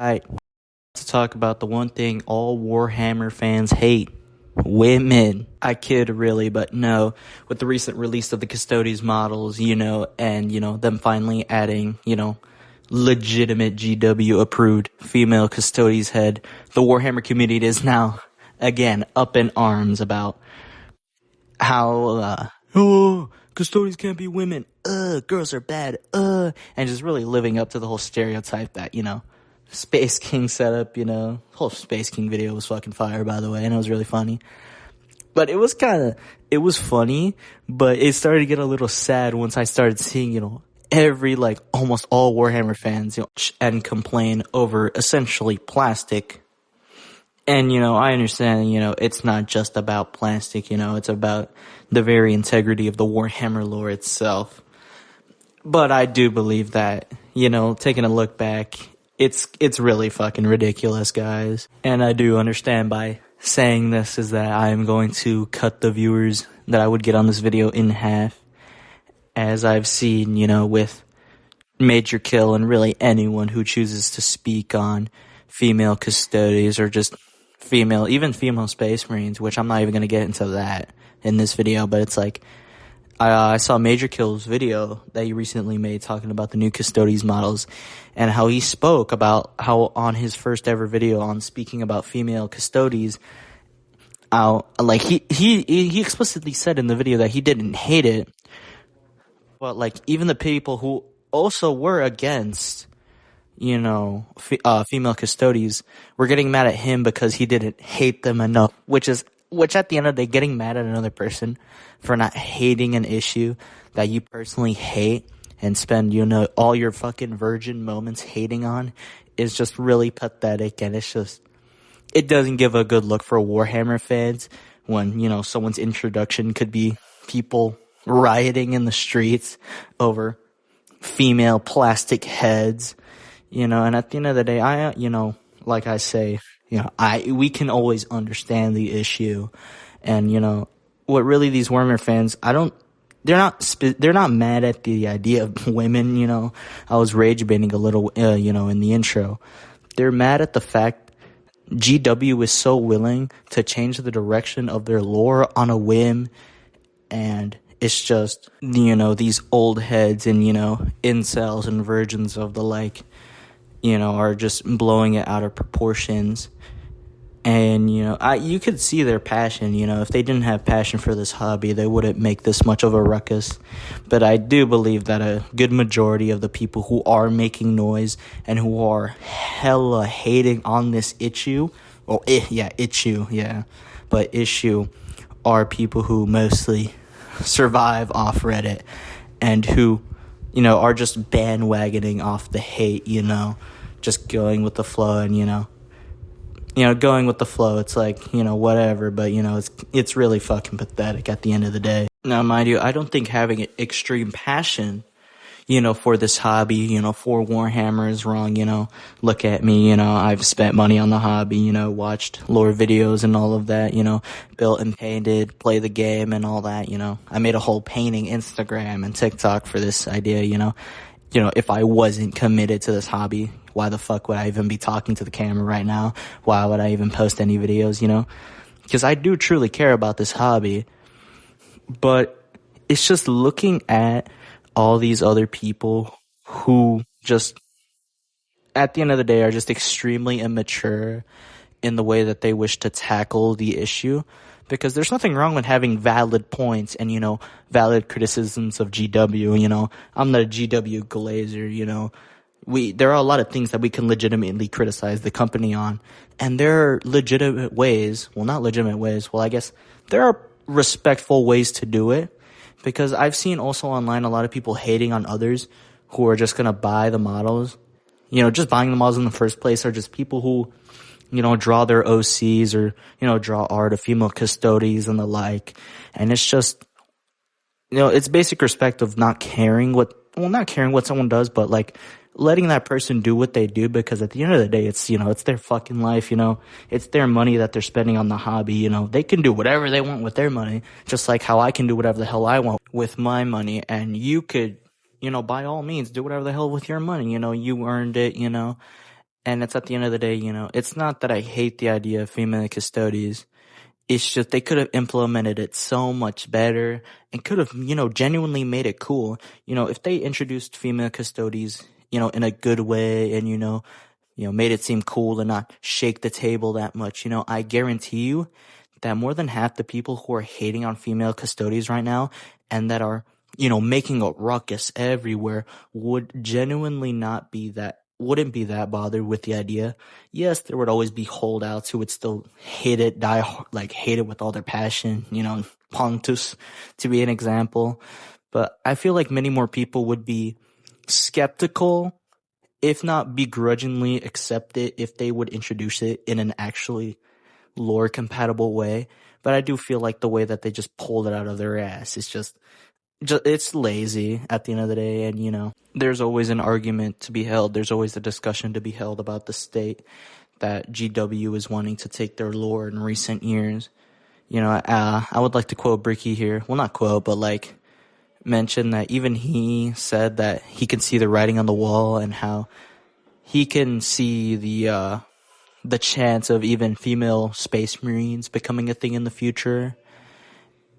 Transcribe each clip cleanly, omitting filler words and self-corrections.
Right, to talk about the one thing all Warhammer fans hate: women. I kid really, but no. With the recent release of the Custodes models, and, them finally adding, legitimate GW approved female Custodes head, the Warhammer community is now, again, up in arms about how, Custodes can't be women, girls are bad, and just really living up to the whole stereotype that, Space King setup, whole Space King video was fucking fire, by the way, and it was really funny. But it was funny, but it started to get a little sad once I started seeing, every, almost all Warhammer fans, and complain over essentially plastic. And, I understand, it's not just about plastic, it's about the very integrity of the Warhammer lore itself. But I do believe that, taking a look back, it's really fucking ridiculous, guys. And I do understand by saying this is that I am going to cut the viewers that I would get on this video in half, as I've seen, with Major Kill and really anyone who chooses to speak on female Custodes or just even female Space Marines, which I'm not even going to get into that in this video, but it's like, I saw Major Kill's video that he recently made talking about the new Custodes models and how he spoke about how on his first ever video on speaking about female Custodes, he explicitly said in the video that he didn't hate it, but even the people who also were against, female Custodes were getting mad at him because he didn't hate them enough, which at the end of the day, getting mad at another person for not hating an issue that you personally hate and spend, all your fucking virgin moments hating on is just really pathetic, and it doesn't give a good look for Warhammer fans when, someone's introduction could be people rioting in the streets over female plastic heads, and at the end of the day, like I say, we can always understand the issue, and what really these Warhammer fans, they're not mad at the idea of women. I was rage baiting a little, in the intro. They're mad at the fact GW is so willing to change the direction of their lore on a whim, and it's just, these old heads and, incels and virgins of the are just blowing it out of proportions. And, you could see their passion, if they didn't have passion for this hobby, they wouldn't make this much of a ruckus. But I do believe that a good majority of the people who are making noise and who are hella hating on this issue, are people who mostly survive off Reddit and who, are just bandwagoning off the hate, just going with the flow and, going with the flow. It's whatever, but, it's really fucking pathetic at the end of the day. Now, mind you, I don't think having extreme passion, for this hobby, for Warhammer is wrong, look at me, I've spent money on the hobby, watched lore videos and all of that, built and painted, play the game and all that, I made a whole painting Instagram and TikTok for this idea, if I wasn't committed to this hobby, why the fuck would I even be talking to the camera right now? Why would I even post any videos, Because I do truly care about this hobby. But it's just looking at all these other people who just, at the end of the day, are just extremely immature in the way that they wish to tackle the issue. Because there's nothing wrong with having valid points and, valid criticisms of GW, I'm not a GW glazer, there are a lot of things that we can legitimately criticize the company on. And there are legitimate ways, I guess there are respectful ways to do it. Because I've seen also online a lot of people hating on others who are just gonna buy the models. Just buying the models in the first place are just people who, draw their OCs or, draw art of female Custodes and the like. And it's just, it's basic respect of not caring what someone does, but letting that person do what they do, because at the end of the day, it's, it's their fucking life, it's their money that they're spending on the hobby, they can do whatever they want with their money, just like how I can do whatever the hell I want with my money, and you could, by all means, do whatever the hell with your money, you earned it, And it's at the end of the day, it's not that I hate the idea of female custodies. It's just they could have implemented it so much better and could have, genuinely made it cool. If they introduced female custodies, in a good way and, made it seem cool and not shake the table that much, I guarantee you that more than half the people who are hating on female custodies right now and that are, making a ruckus everywhere would genuinely wouldn't be that bothered with the idea. Yes, there would always be holdouts who would still hate it, hate it with all their passion, Pontus to be an example. But I feel like many more people would be skeptical, if not begrudgingly accept it if they would introduce it in an actually lore compatible way. But I do feel like the way that they just pulled it out of their ass is just it's lazy at the end of the day. And there's always an argument to be held, there's always a discussion to be held about the state that GW is wanting to take their lore in recent years. I would like to quote Bricky here, well, not quote, but like mention that even he said that he can see the writing on the wall and how he can see the chance of even female space marines becoming a thing in the future.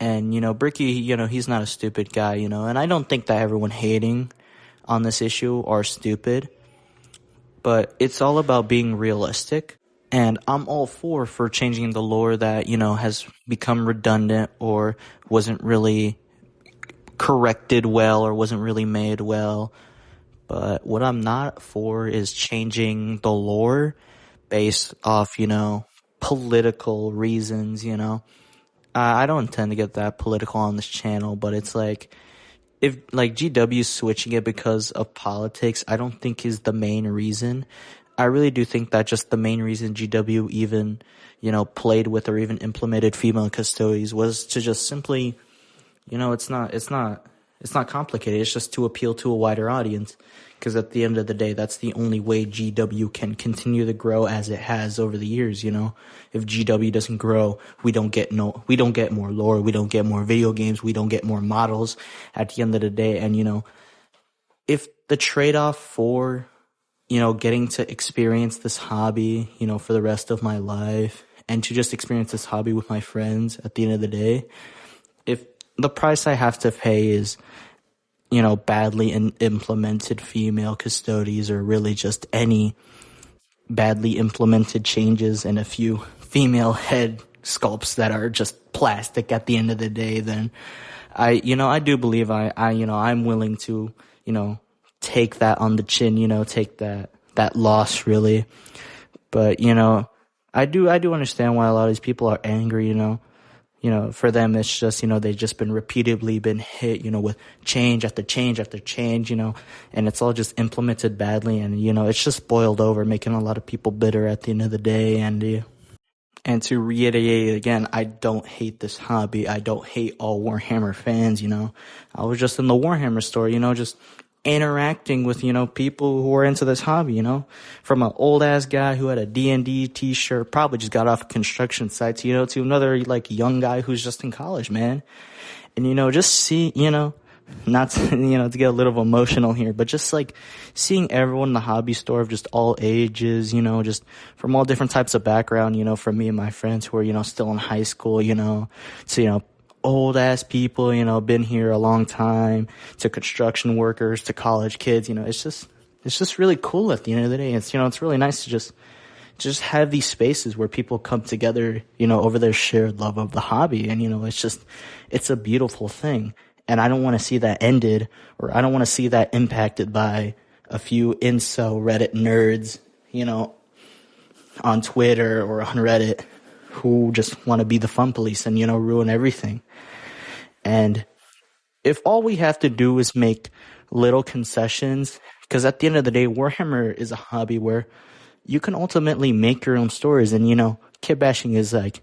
And, Bricky, he's not a stupid guy, and I don't think that everyone hating on this issue are stupid, but it's all about being realistic. And I'm all for changing the lore that, has become redundant or wasn't really corrected well or wasn't really made well. But what I'm not for is changing the lore based off, political reasons, I don't intend to get that political on this channel, but it's like, if like GW switching it because of politics, I don't think is the main reason. I really do think that just the main reason GW even, played with or even implemented female custodies was to just simply, it's not complicated. It's just to appeal to a wider audience. Because at the end of the day, that's the only way GW can continue to grow as it has over the years, If GW doesn't grow, we don't get more lore, we don't get more video games, we don't get more models at the end of the day. And, if the trade-off for, getting to experience this hobby, for the rest of my life and to just experience this hobby with my friends at the end of the day, if the price I have to pay is, badly implemented female custodies or really just any badly implemented changes and a few female head sculpts that are just plastic at the end of the day, then I do believe I'm willing to, take that on the chin, take that loss really. But, I do understand why a lot of these people are angry, for them, it's just, they've just been repeatedly been hit, with change after change after change, and it's all just implemented badly. And, it's just boiled over, making a lot of people bitter at the end of the day. And to reiterate again, I don't hate this hobby. I don't hate all Warhammer fans, I was just in the Warhammer store, just interacting with, people who are into this hobby, from an old ass guy who had a D&D t-shirt, probably just got off a construction site, to another like young guy who's just in college, man. And, just see, not to, to get a little emotional here, but just like seeing everyone in the hobby store of just all ages, just from all different types of background, from me and my friends who are, still in high school, to, old ass people, been here a long time, to construction workers, to college kids, it's just really cool at the end of the day. It's, it's really nice to just have these spaces where people come together, over their shared love of the hobby. And, it's a beautiful thing. And I don't want to see that ended, or I don't want to see that impacted by a few incel Reddit nerds, on Twitter or on Reddit who just want to be the fun police and, ruin everything. And if all we have to do is make little concessions, because at the end of the day, Warhammer is a hobby where you can ultimately make your own stories. And, kit bashing is like,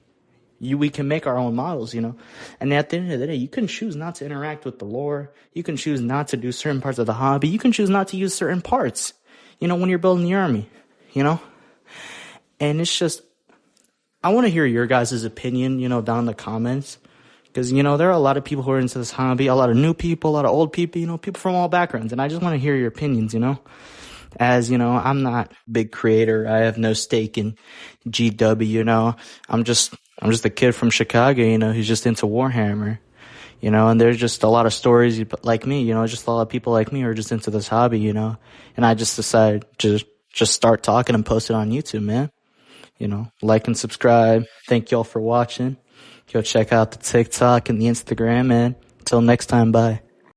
we can make our own models, and at the end of the day, you can choose not to interact with the lore. You can choose not to do certain parts of the hobby. You can choose not to use certain parts, when you're building the army, and it's just, I want to hear your guys' opinion, down in the comments, because, there are a lot of people who are into this hobby, a lot of new people, a lot of old people, people from all backgrounds, and I just want to hear your opinions, As you know, I'm not a big creator. I have no stake in GW, you know. I'm just a kid from Chicago, you know, who's just into Warhammer, you know, and there's just a lot of stories like me, you know, just a lot of people like me who are just into this hobby, you know. And I just decided to just start talking and post it on YouTube, man. You know, like and subscribe. Thank y'all for watching. Go check out the TikTok and the Instagram, and until next time, bye.